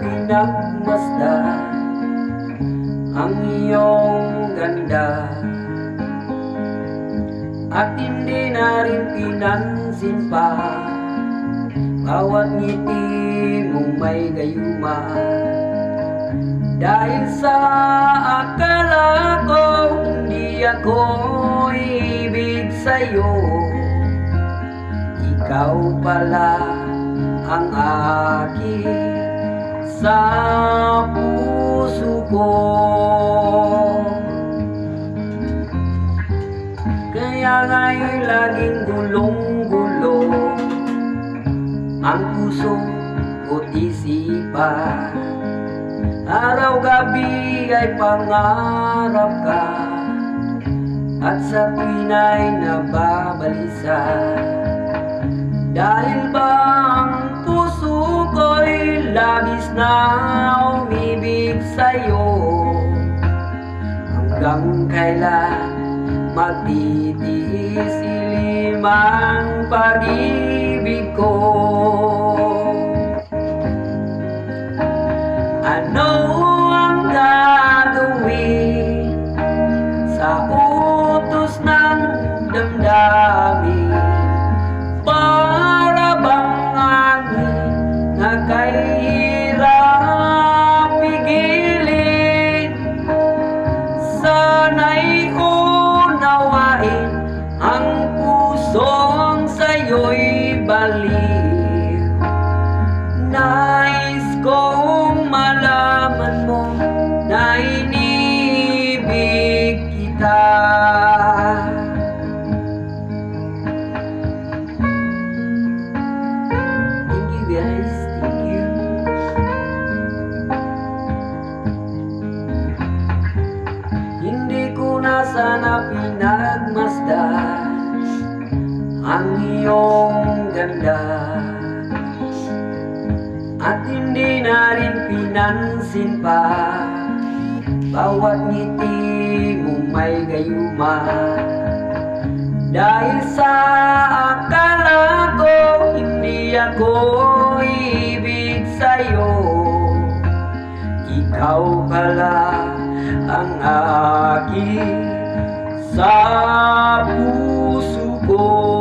pinagmasdan ang iyong ganda, at hindi na rin pinansin pa bawat ngiti mong may gayuma. Dahil sa akala ko hindi ako ibig sa'yo, ikaw pala ang aking sa puso ko. Kaya nga'y laging gulong-gulo ang puso ko't isipan. Araw-gabi ay pangarap ka, at sa tuwina'y nababalisa. Dahil ba ang puso ko'y labis na umibig sa'yo, hanggang kailan magtitiis ilimang pag-ibig ko? Ano ang gagawin sa utos ng damdamin? Para bang hangin na kahirap pigilin? Sana'y unawain ang pusong sa'yo'y baliw. Nais kong malaman mo na inibig kita. Thank you guys, thank you. Hindi ko na sana pinagmasdan ang iyong ganda, at hindi na rin pinansin pa bawat ngiti mong may gayuma. Dahil sa akala ko hindi ako ibig sa'yo, ikaw pala ang aking sa puso ko.